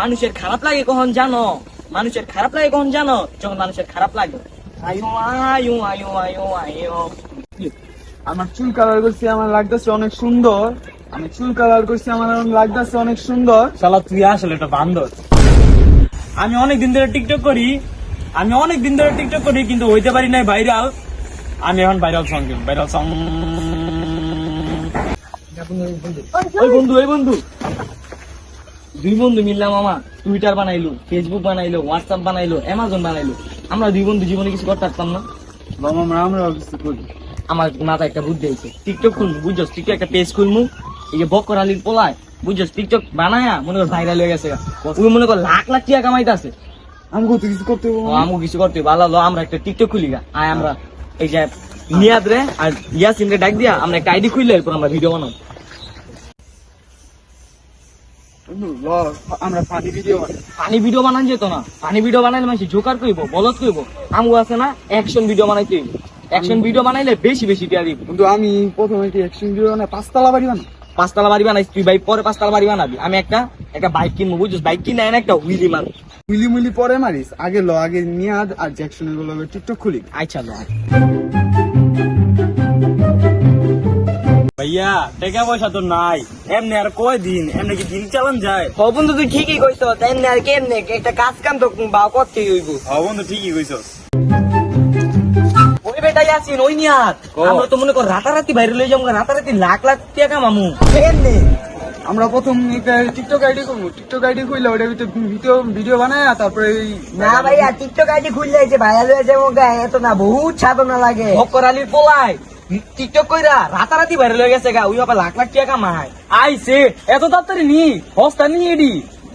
মানুষের খারাপ লাগে কখন জানো? মানুষের খারাপ লাগে কখন জানো? যখন মানুষের খারাপ লাগে। আয়ো আয়ো আয়ো আয়ো আয়ো। আমার চুল কালার করছি, আমার লাগতেছে অনেক সুন্দর। আমি চুল কালার করছি, আমার লাগতেছে অনেক সুন্দর। শালা তুই আসলে একটা বান্দর। আমি অনেকদিন ধরে টিকটক করি কিন্তু হইতে পারি নাই ভাইরাল। আমি এখন ভাইরাল সং ওই বন্ধু দুই বন্ধু মিললাম মামা, টুইটার বানাইলো, ফেসবুক বানাইলো, হোয়াটসঅ্যাপ বানাইলো, অ্যামাজন বানাইলো। আমরা দুই বন্ধু জীবনে কিছু করতে পারতাম না? বাবা আমরা কিছু করি। আমার মাথায় একটা বুদ্ধি হয়েছে, টিকটক খুলবো, বুঝছো? টিকটক একটা পেজ খুলবো, এই যে বক্কর আলীর পোলায়, বুঝছো? টিকটক বানায়া মনে কর ভাইরাল হয়ে গেছে, ওই মনে কর লাখ লাখ টাকা কামাইতেছে। আমাকে তো কিছু করতে হবে। আমাকে কিছু করতে ভালো হলো, আমরা একটা টিকটক খুলি গা। আয় আমরা এই যে নিয়াদ রে আর ইয়াসিন রে ডাক দিয়া আমরা একটা আইডি খুললে এরপর আমরা ভিডিও বানাবো। আমরা ফানি ভিডিও পানি ভিডিও বানান যেত না, পানি ভিডিও বানাইলে মানুষ জোকার কইব, বলত কইব। আমু আছে না অ্যাকশন ভিডিও বানাইতে হইব। অ্যাকশন ভিডিও বানাইলে বেশি বেশি টিয়া দিব। কিন্তু আমি প্রথমে কি অ্যাকশন ভিডিও না পাঁচতলা বাড়ি বানা। পাঁচতলা বাড়ি বানাইছি তুই, ভাই পরে পাঁচতলা বাড়ি বানাবি। আমি একটা বাইক কিনবো, বুঝছিস? বাইক কিনে এনে একটা হুইলি মার। মিলি পরে মারিস, আগে নিয়াদ আর জ্যাকসনের গুলো টিকটক খুলি। আচ্ছা লো ভাইয়া টাকা পয়সা তো নাই, এমনি আর কয় দিন এমনি কি দিন চালান যায়? ও বন্ধু তুই ঠিকই কইছ, তাই না? আর কেমনে একটা কাজ কাম তো বা করতে হইব। হ্যাঁ বন্ধু ঠিকই কইছস। ওই বেটাই আছিস ওই নিয়াত, আমরা তো মনে কর রাতারাতি বাইরে লয়ে যাবো, রাতারাতি লাখ লাখ টাকা মামু। কেমনে? আমরা প্রথম একটা টিকটক আইডি করবো, টিকটক আইডি খুললে ওটার ভিতরে ভিডিও বানায়, তারপরে না ভাইয়া টিকটক আইডি খুললে যে ভাইরাল হয়ে যাবো গা, এত না বহুত সাধনা লাগে। বক্কর আলীর পোলায় টিকটক কইরা রাতারাতি বাইরে লয়ে গেছে গা, ওই বাবা লাখ লাখ টাকা কামায়। আইছে এত তাড়াতাড়ি নি হস্তা নিয়ে এডি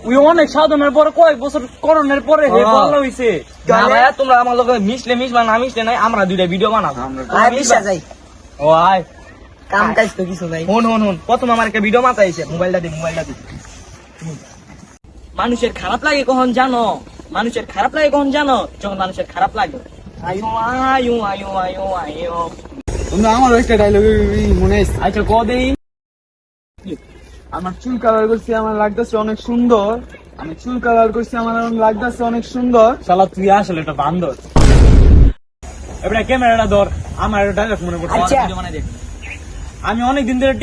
ওই অনেক সাধনার পরে কয়েক বছর করণের পরে হে ভালো হইছে। না ভাইয়া তোমরা আমার লগে মিশলে মিশবা, না মিশলে নাই, আমরা দুইটা ভিডিও বানাবো। আয় মিশা যাই, ও আয় কাম কাজ তো কিছু নাই। হন প্রথম আমার একটা ভিডিও মাথাইছে, মোবাইলটা দি। মানুষের খারাপ লাগে কখন জানো? মানুষের খারাপ লাগে কখন জানো? যখন মানুষের খারাপ লাগে। আয়ো আয়ো আয়ো আয়ো আয়ো। বন্ধু আমার একটা ডায়লগ মনে আছে। আচ্ছা ক দেই। আমার চুল কালার করছি, আমার লাগতেছে অনেক সুন্দর। আমি চুল কালার করছি, আমার লাগতেছে অনেক সুন্দর। শালা তুই আসলে একটা বান্দর। এবারে ক্যামেরাটা ধর, আমার একটা ডায়লগ মনে পড়ছে। আচ্ছা। ভিডিও বানাই দে। আমি অনেকদিন ধরে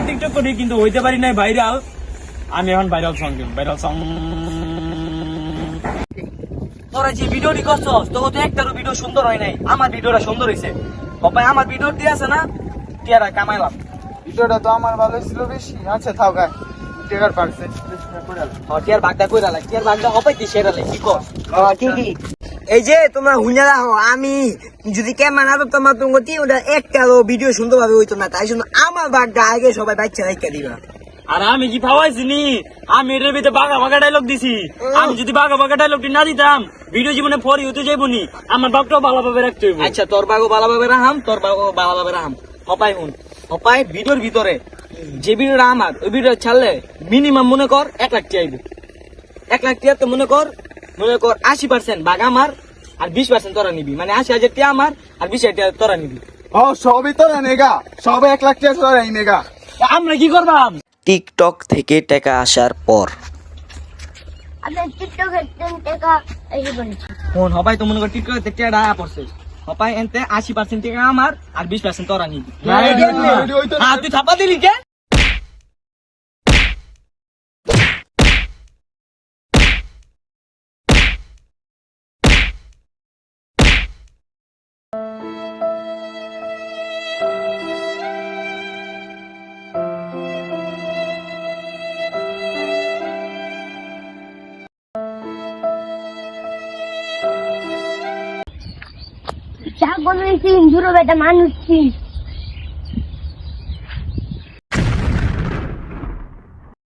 টিকটক করি কিন্তু হইতে পারি নাই ভাইরাল। আমি এখন ভাইরাল সং তোরা যে ভিডিওটি করছস তোকে তো একটারও ভিডিও সুন্দর হয় নাই, আমার ভিডিওটা সুন্দর হয়েছে। বাবা আমার ভিডিও দিয়ে আছে না, টিয়ারা কামাইলাম। ভিডিওটা তো আমার ভালো ছিল বেশি। আচ্ছা থাও গায় টেকার পারছে টিয়ার বাগদা কইরা লাগে, টিয়ার বাগদা হপাইতি সেরা লাগে। কি কর? ঠিকই। এই যে তোমরা হুইনা রাখো, আমি যদি ক্যামেরা না তোমার তুমি ওটা একটা ভিডিও সুন্দর ভাবে হইতো না, তাই জন্য আমার ভাগটা আগে সবাই বাচ্চা রেখে দিবা। আর আমি কি ফাওয়াইছি নি? আমি এটার ভিতরে বাঘা ডায়লগ দিছি। আমি যদি বাঘা ডায়লগটি না দিতাম ভিডিও জীবনে পরে হতে যাইবো নি। আমার বাঘটাও ভালোভাবে রাখতে হইব। আচ্ছা তোর বাগো ভালোভাবে রাহাম, তোর বাগো ভালোভাবে রাহাম। হপাই হুন, হপাই ভিডিওর ভিতরে যে ভিডিওটা আমার, ওই ভিডিওটা ছাড়লে মিনিমাম মনে কর 1 লাখ টাকা আইবে। 1 লাখ টাকা তো মনে কর 80% বাঘ আমার আর 20% তোরা নিবি, মানে 80,000 টাকা আমার আর 20,000 টাকা তোরা নিবি। ও সবই তো নেগা, সবে 1 লাখ টাকা তোরা নেগা। আমরা কি করবাম? টিকটক থেকে টাকা আসার পর আপনার টিকটকের টাকা এসে বলেছি। হুন হপাই তো মনে কর টিকটক থেকে টাকা আয়া পড়ছে, হপাই এনতে 80% টাকা আমার আর 20% তোরা নিবি। হ্যাঁ তুই ছাপা দিলি কে? যা বলেছি হিন্দুরও বেটা মানুষ ছিল।